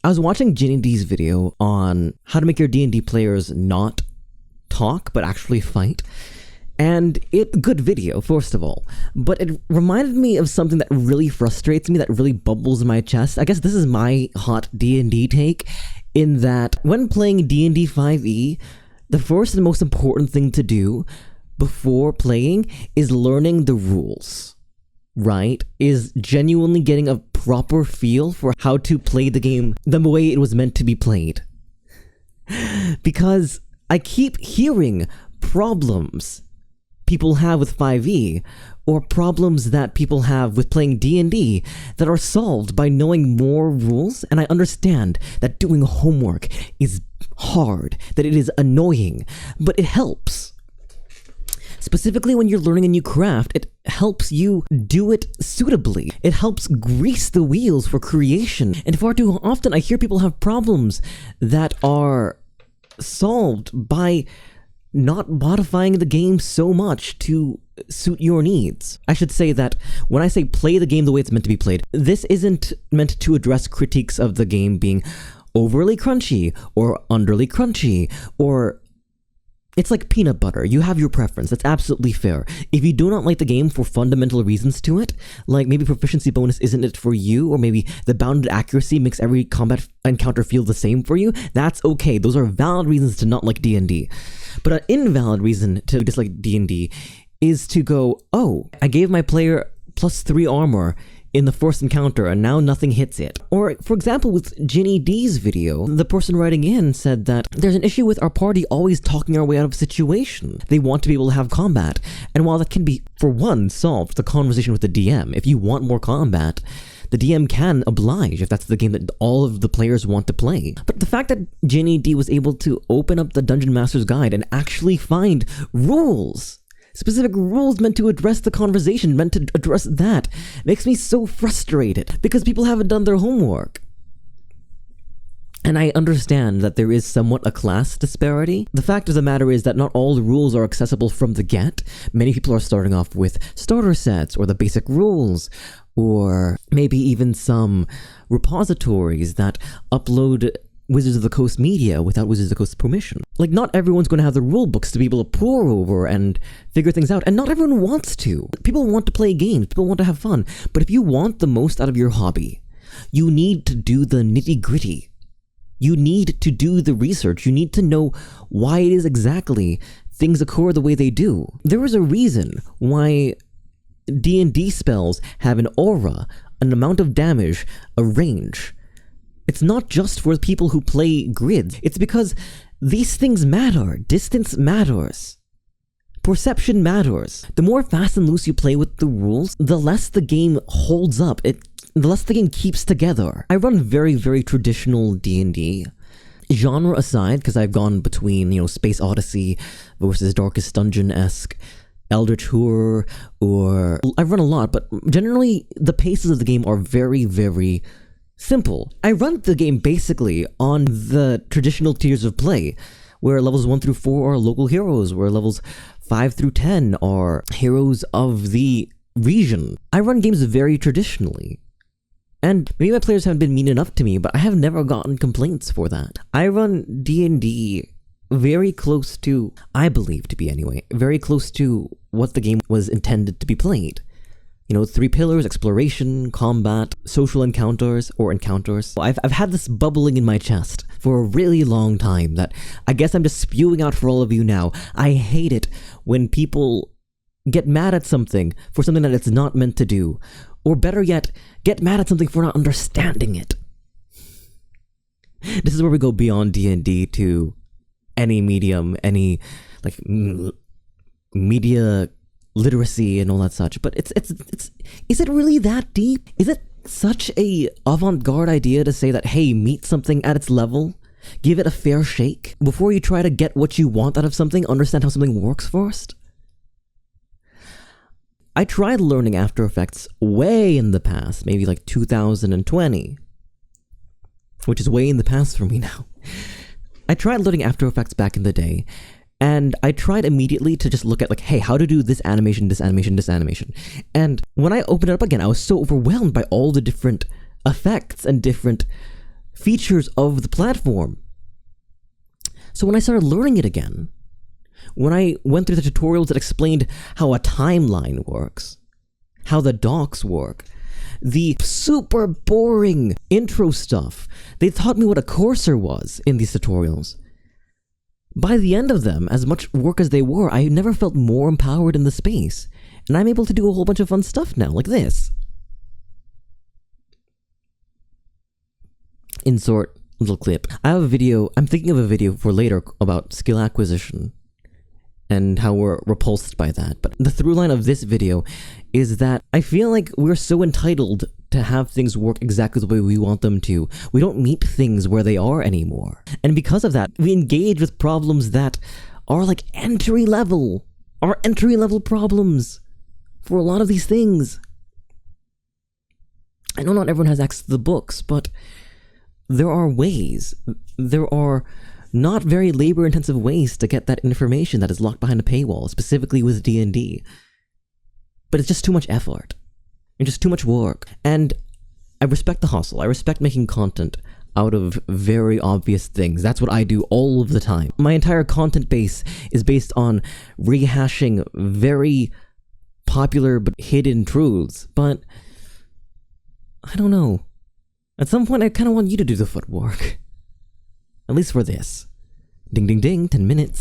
I was watching GinnyDi's video on how to make your D&D players not talk, but actually fight. And good video, first of all, but it reminded me of something that really frustrates me, that really bubbles in my chest. I guess this is my hot D&D take, in that when playing D&D 5e, the first and most important thing to do before playing is learning the rules, right? Is genuinely getting a proper feel for how to play the game the way it was meant to be played. Because I keep hearing problems people have with 5e, or problems that people have with playing D&D that are solved by knowing more rules, and I understand that doing homework is hard, that it is annoying, but it helps. Specifically when you're learning a new craft, it helps you do it suitably. It helps grease the wheels for creation, and far too often I hear people have problems that are solved by not modifying the game so much to suit your needs. I should say that when I say play the game the way it's meant to be played, this isn't meant to address critiques of the game being overly crunchy or underly crunchy, or it's like peanut butter. You have your preference. That's absolutely fair. If you do not like the game for fundamental reasons to it, like maybe proficiency bonus isn't it for you, or maybe the bounded accuracy makes every combat encounter feel the same for you, that's okay. Those are valid reasons to not like D&D. But an invalid reason to dislike D&D is to go, oh, I gave my player +3 armor in the first encounter and now nothing hits it. Or, for example, with GinnyDi's video, the person writing in said that there's an issue with our party always talking our way out of a situation. They want to be able to have combat. And while that can be, for one, solved, the conversation with the DM, if you want more combat, the DM can oblige if that's the game that all of the players want to play. But the fact that GinnyDi was able to open up the Dungeon Master's Guide and actually find rules, specific rules meant to address the conversation, meant to address that, makes me so frustrated because people haven't done their homework. And I understand that there is somewhat a class disparity. The fact of the matter is that not all the rules are accessible from the get. Many people are starting off with starter sets or the basic rules, or maybe even some repositories that upload Wizards of the Coast media without Wizards of the Coast's permission. Like, not everyone's going to have the rule books to be able to pore over and figure things out, and not everyone wants to. People want to play games, people want to have fun, but if you want the most out of your hobby, you need to do the nitty-gritty. You need to do the research. You need to know why it is exactly things occur the way they do. There is a reason why D&D spells have an aura, an amount of damage, a range. It's not just for people who play grids. It's because these things matter. Distance matters. Perception matters. The more fast and loose you play with the rules, the less the game holds up. The less the game keeps together. I run very, very traditional D&D. Genre aside, because I've gone between, Space Odyssey versus Darkest Dungeon-esque, Eldritch Horror, or I've run a lot, but generally the paces of the game are very, very simple. I run the game basically on the traditional tiers of play, where levels 1 through 4 are local heroes, where levels 5 through 10 are heroes of the region. I run games very traditionally. And maybe my players haven't been mean enough to me, but I have never gotten complaints for that. I run D&D very close to, I believe to be anyway, very close to what the game was intended to be played. 3 pillars: exploration, combat, social encounters, or encounters. I've had this bubbling in my chest for a really long time that I guess I'm just spewing out for all of you now. I hate it when people get mad at something for something that it's not meant to do. Or better yet, get mad at something for not understanding it. This is where we go beyond D&D to any medium, any media literacy and all that such. But is it really that deep? Is it such a avant-garde idea to say that, hey, meet something at its level? Give it a fair shake? Before you try to get what you want out of something, understand how something works first? I tried learning After Effects way in the past, maybe 2020, which is way in the past for me now. I tried learning After Effects back in the day, and I tried immediately to just look at hey, how to do this animation, this animation, this animation. And when I opened it up again, I was so overwhelmed by all the different effects and different features of the platform. So when I started learning it again, when I went through the tutorials that explained how a timeline works, how the docks work, the super boring intro stuff, they taught me what a cursor was in these tutorials. By the end of them, as much work as they were, I never felt more empowered in the space. And I'm able to do a whole bunch of fun stuff now, like this. Insert little clip. I have a video, I'm thinking of a video for later about skill acquisition and how we're repulsed by that. But the through line of this video is that I feel like we're so entitled to have things work exactly the way we want them to. We don't meet things where they are anymore. And because of that, we engage with problems that are like entry level problems for a lot of these things. I know not everyone has access to the books, but there are ways. There are not very labor-intensive ways to get that information that is locked behind a paywall, specifically with D&D. But it's just too much effort. And just too much work. And I respect the hustle. I respect making content out of very obvious things. That's what I do all of the time. My entire content base is based on rehashing very popular but hidden truths. But I don't know. At some point, I kind of want you to do the footwork. At least for this. Ding ding ding, 10 minutes.